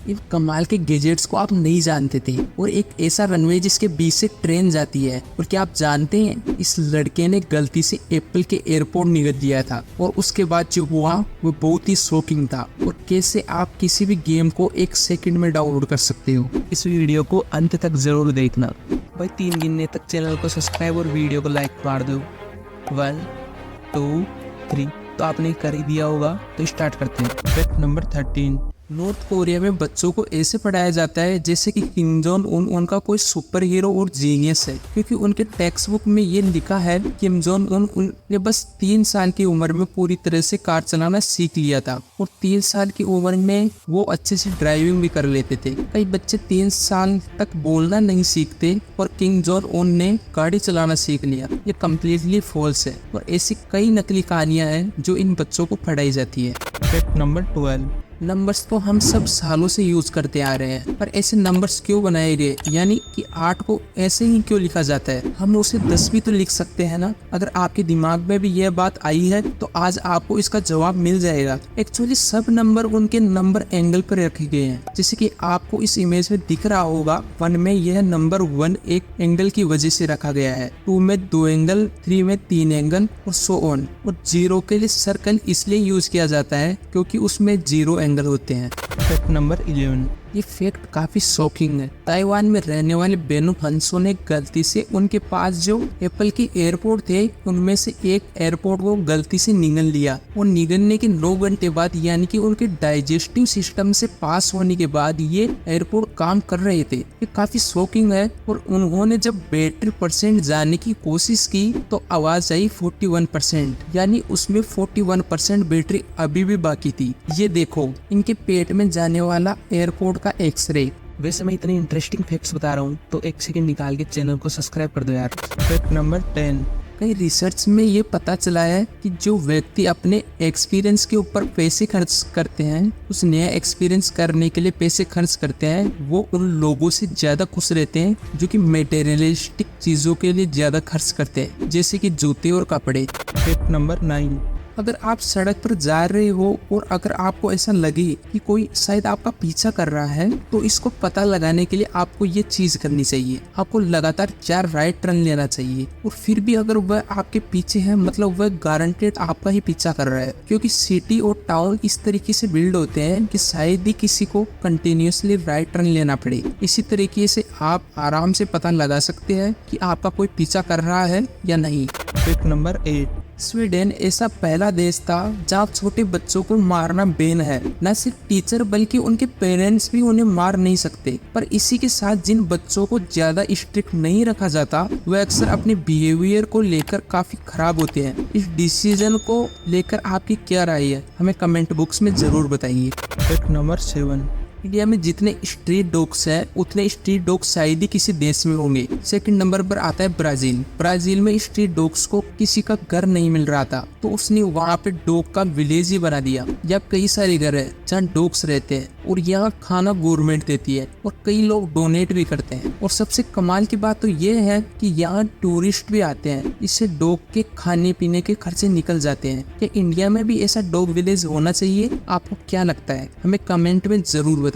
इन कमाल के गैजेट्स को आप नहीं जानते थे, और एक ऐसा रनवे जिसके बीच से ट्रेन जाती है। और क्या आप जानते हैं इस लड़के ने गलती से एप्पल के एयरपोर्ट निगल दिया था, और उसके बाद जो हुआ वो बहुत ही शॉकिंग था। और कैसे आप किसी भी गेम को 1 सेकंड में डाउनलोड कर सकते हो। इस वीडियो को अंत तक जरूर देखना भाई। 3 गिनने तक चैनल को सब्सक्राइब और वीडियो को लाइक मार दो। 1 2 3 तो आपने कर ही दिया होगा, तो स्टार्ट करते हैं। Fact number 13। नॉर्थ कोरिया में बच्चों को ऐसे पढ़ाया जाता है जैसे कि किम जोंग उन उनका कोई सुपर हीरो और जीनियस है, क्योंकि उनके टेक्स्ट बुक में ये लिखा है किम जोंग उन बस 3 साल की उम्र में पूरी तरह से कार चलाना सीख लिया था, और 3 साल की उम्र में वो अच्छे से ड्राइविंग भी कर लेते थे। कई बच्चे 3 साल तक बोलना नहीं सीखते, और किम जोंग उन ने गाड़ी चलाना सीख लिया। ये कम्प्लीटली फॉल्स है, और ऐसी कई नकली कहानियां हैं जो इन बच्चों को पढ़ाई जाती है। Fact number 12। नंबर्स तो हम सब सालों से यूज करते आ रहे हैं, पर ऐसे नंबर्स क्यों बनाए गए, यानी कि 8 को ऐसे ही क्यों लिखा जाता है। हम उसे 10 भी तो लिख सकते हैं ना। अगर आपके दिमाग में भी यह बात आई है तो आज आपको इसका जवाब मिल जाएगा। एक्चुअली सब नंबर उनके नंबर एंगल पर रखे गए हैं, जैसे कि आपको इस इमेज में दिख रहा होगा। 1 में यह नंबर 1 एक एंगल की वजह से रखा गया है, 2 में 2 एंगल, 3 में 3 एंगल, और सो ऑन। और 0 के लिए सर्कल इसलिए यूज किया जाता है क्योंकि उसमें 0 एंगल होते हैं। Fact number 11। ये फैक्ट काफी शॉकिंग है। ताइवान में रहने वाले बेनु हंसो ने गलती से उनके पास जो एप्पल के एयरपोर्ट थे उनमें से एक एयरपोर्ट को गलती से निगल लिया, और निगलने के 9 घंटे बाद, यानी कि उनके डाइजेस्टिव सिस्टम से पास होने के बाद ये एयरपोर्ट काम कर रहे थे। ये काफी शॉकिंग है। और उन्होंने जब बैटरी % जाने की कोशिश की तो आवाज आई 41%, यानी उसमें 41% बैटरी अभी भी बाकी थी। ये देखो इनके पेट में जाने वाला एयरपोर्ट का एक्सरे। वैसे मैं इतने इंटरेस्टिंग फैक्ट्स बता रहा हूँ तो 1 सेकंड निकाल के चैनल को सब्सक्राइब कर दो यार। Fact number 10। कई रिसर्च में ये पता चला है कि जो व्यक्ति अपने एक्सपीरियंस के ऊपर पैसे खर्च करते हैं, उस नया एक्सपीरियंस करने के लिए पैसे खर्च करते हैं, वो उन लोगों से ज्यादा खुश रहते हैं जो कि मटेरियलिस्टिक चीजों के लिए ज्यादा खर्च करते हैं, जैसे कि जूते और कपड़े। Fact number 9। अगर आप सड़क पर जा रहे हो और अगर आपको ऐसा लगे कि कोई शायद आपका पीछा कर रहा है, तो इसको पता लगाने के लिए आपको ये चीज करनी चाहिए। आपको लगातार 4 राइट टर्न लेना चाहिए, और फिर भी अगर वह आपके पीछे है, मतलब वह गारंटेड आपका ही पीछा कर रहा है, क्योंकि सिटी और टाउन इस तरीके से बिल्ड होते हैं कि शायद ही किसी को कंटिन्यूसली राइट टर्न लेना पड़े। इसी तरीके से आप आराम से पता लगा सकते हैं कि आपका कोई पीछा कर रहा है या नहीं। Fact number 8। स्वीडन ऐसा पहला देश था जहाँ छोटे बच्चों को मारना बैन है। न सिर्फ टीचर बल्कि उनके पेरेंट्स भी उन्हें मार नहीं सकते। पर इसी के साथ जिन बच्चों को ज्यादा स्ट्रिक्ट नहीं रखा जाता वह अक्सर अपने बिहेवियर को लेकर काफी खराब होते हैं। इस डिसीजन को लेकर आपकी क्या राय है, हमें कमेंट बॉक्स में जरूर बताइए। Fact number 7। इंडिया में जितने स्ट्रीट डॉग्स हैं उतने स्ट्रीट डॉग्स शायद ही किसी देश में होंगे। सेकंड नंबर पर आता है ब्राजील। ब्राजील में स्ट्रीट डॉग्स को किसी का घर नहीं मिल रहा था, तो उसने वहाँ पे डॉग का विलेज ही बना दिया। यहाँ कई सारे घर है जहाँ डॉग्स रहते हैं, और यहाँ खाना गवर्नमेंट देती है, और कई लोग डोनेट भी करते हैं। और सबसे कमाल की बात तो ये है कि यहाँ टूरिस्ट भी आते हैं, इससे डॉग के खाने पीने के खर्चे निकल जाते हैं। क्या इंडिया में भी ऐसा डॉग विलेज होना चाहिए? आपको क्या लगता है, हमें कमेंट में जरूर बताना।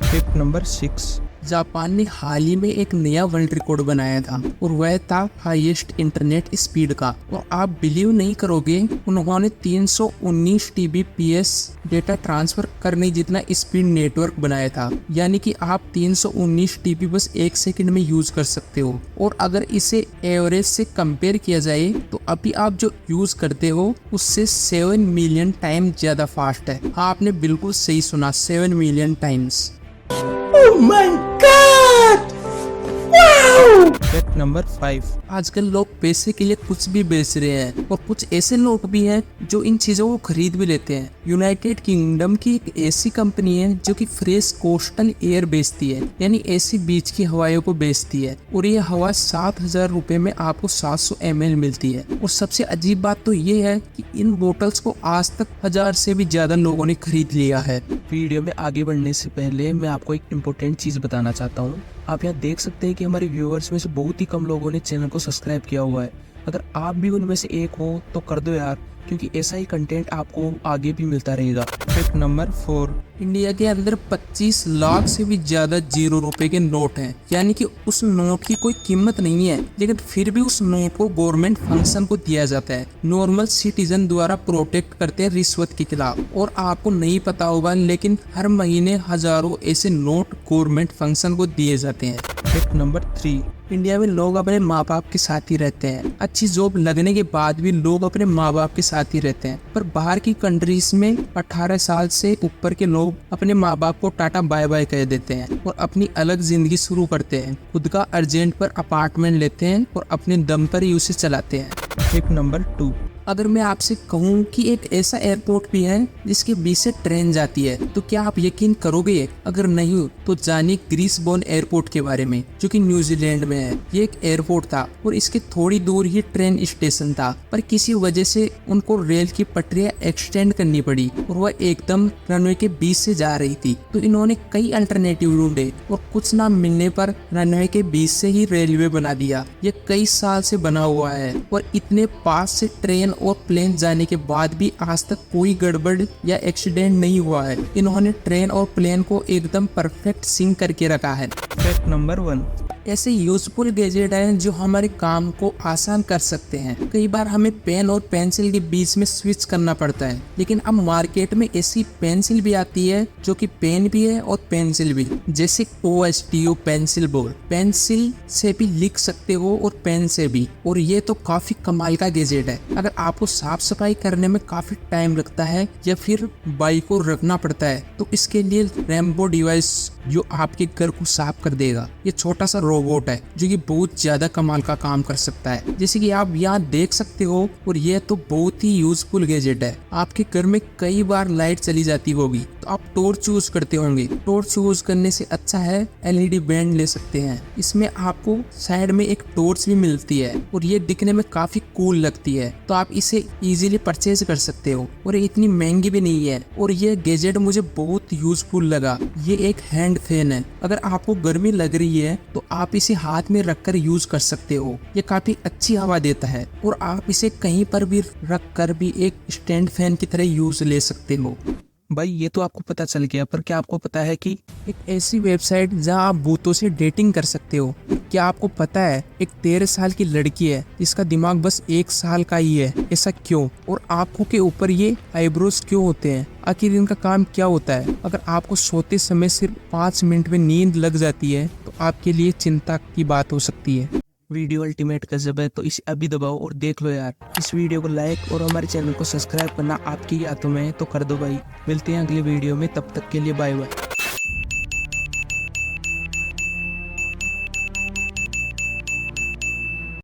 Fact number 6। जापान ने हाल ही में एक नया वर्ल्ड रिकॉर्ड बनाया था, और वह था हाईएस्ट इंटरनेट स्पीड का। और आप बिलीव नहीं करोगे, उन्होंने 319 Tbps डेटा ट्रांसफर करने जितना स्पीड नेटवर्क बनाया था, यानी कि आप 319 TB बस 1 सेकंड में यूज कर सकते हो। और अगर इसे एवरेज से कंपेयर किया जाए तो अभी आप जो यूज करते हो उससे 7 मिलियन टाइम ज्यादा फास्ट है। हाँ, आपने बिल्कुल सही सुना, 7 million times. Oh my God! Wow! Fact number 5। आजकल लोग पैसे के लिए कुछ भी बेच रहे हैं, और कुछ ऐसे लोग भी हैं जो इन चीजों को खरीद भी लेते हैं। यूनाइटेड किंगडम की एक ऐसी कंपनी है जो कि फ्रेश कोस्टल एयर बेचती है, यानी ऐसी बीच की हवाओं को बेचती है, और ये हवा 7,000 रुपए में आपको 700 ml मिलती है। और सबसे अजीब बात तो ये है कि इन बोतल्स को आज तक 1000 से भी ज्यादा लोगों ने खरीद लिया है। वीडियो में आगे बढ़ने से पहले मैं आपको एक इम्पोर्टेंट चीज बताना चाहता हूँ। आप यहाँ देख सकते हैं कि हमारे व्यूअर्स में से बहुत ही कम लोगों ने चैनल को सब्सक्राइब किया हुआ है। अगर आप भी उनमें से एक हो तो कर दो यार, क्योंकि ऐसा ही कंटेंट आपको आगे भी मिलता रहेगा। फैक्ट नंबर 4, इंडिया के अंदर 25 लाख से भी ज्यादा 0 रुपए के नोट हैं, यानी कि उस नोट की कोई कीमत नहीं है, लेकिन फिर भी उस नोट को गवर्नमेंट फंक्शन को दिया जाता है। नॉर्मल सिटीजन द्वारा प्रोटेक्ट करते हैं रिश्वत के खिलाफ। और आपको नहीं पता होगा, लेकिन हर महीने हजारों ऐसे नोट गवर्नमेंट फंक्शन को दिए जाते हैं। फैक्ट नंबर 3, इंडिया में लोग अपने माँ बाप के साथ ही रहते हैं। अच्छी जॉब लगने के बाद भी लोग अपने माँ बाप के साथ ही रहते हैं। पर बाहर की कंट्रीज में 18 साल से ऊपर के लोग अपने माँ बाप को टाटा बाय बाय कह देते हैं और अपनी अलग जिंदगी शुरू करते हैं। खुद का अर्जेंट पर अपार्टमेंट लेते हैं और अपने दम पर ही उसे चलाते हैं। फैक्ट नंबर 2, अगर मैं आपसे कहूँ कि एक ऐसा एयरपोर्ट भी है जिसके बीच से ट्रेन जाती है, तो क्या आप यकीन करोगे? अगर नहीं तो जानिए ग्रीसबोर्न एयरपोर्ट के बारे में, जो कि न्यूजीलैंड में है। ये एक एयरपोर्ट था और इसके थोड़ी दूर ही ट्रेन स्टेशन था, पर किसी वजह से उनको रेल की पटरियां एक्सटेंड करनी पड़ी और वह एकदम रनवे के बीच से जा रही थी। तो इन्होंने कई अल्टरनेटिव ढूंढे और कुछ ना मिलने पर रनवे के बीच से ही रेलवे बना दिया। ये कई साल से बना हुआ है और इतने पास से ट्रेन और प्लेन जाने के बाद भी आज तक कोई गड़बड़ या एक्सीडेंट नहीं हुआ है। इन्होंने ट्रेन और प्लेन को एकदम परफेक्ट सिंक करके रखा है। फैक्ट नंबर 1, ऐसे यूजफुल गैजेट हैं जो हमारे काम को आसान कर सकते हैं। कई बार हमें पेन और पेंसिल के बीच में स्विच करना पड़ता है, लेकिन अब मार्केट में ऐसी पेंसिल भी आती है जो कि पेन भी है और पेंसिल भी, जैसे OSTO पेंसिल बोर्ड। पेंसिल से भी लिख सकते हो और पेन से भी, और ये तो काफी कमाल का गैजेट है। अगर आपको साफ सफाई करने में काफी टाइम लगता है या फिर बाइक को रखना पड़ता है, तो इसके लिए रेम्बो डिवाइस जो आपके घर को साफ कर देगा। ये छोटा सा रोबोट है जो कि बहुत ज्यादा कमाल का काम कर सकता है, जैसे कि आप यहाँ देख सकते हो। और ये तो बहुत ही यूजफुल गैजेट है। आपके घर में कई बार लाइट चली जाती होगी तो आप टॉर्च चूज करते होंगे। टॉर्च चूज करने से अच्छा है LED बैंड ले सकते हैं। इसमें आपको साइड में एक टॉर्च भी मिलती है और ये दिखने में काफी कूल लगती है, तो आप इसे इजीली परचेज कर सकते हो और ये इतनी महंगी भी नहीं है। और ये गैजेट मुझे बहुत यूजफुल लगा। ये एक हैंड फैन है। अगर आपको गर्मी लग रही है तो आप इसे हाथ में रखकर यूज कर सकते हो। ये काफी अच्छी हवा देता है और आप इसे कहीं पर भी रख कर भी एक स्टैंड फैन की तरह यूज ले सकते हो। भाई ये तो आपको पता चल गया, पर क्या आपको पता है कि एक ऐसी वेबसाइट जहां आप भूतों से डेटिंग कर सकते हो। क्या आपको पता है एक 13 साल की लड़की है जिसका दिमाग बस 1 साल का ही है? ऐसा क्यों? और आंखों के ऊपर ये आईब्रोज क्यों होते हैं? आखिर इनका काम क्या होता है? अगर आपको सोते समय सिर्फ 5 मिनट में नींद लग जाती है तो आपके लिए चिंता की बात हो सकती है। वीडियो अल्टीमेट गजब है, तो इसे अभी दबाओ और देख लो यार। इस वीडियो को लाइक और हमारे चैनल को सब्सक्राइब करना आपकी हाथों में है, तो कर दो भाई। मिलते हैं अगले वीडियो में, तब तक के लिए बाय बाय।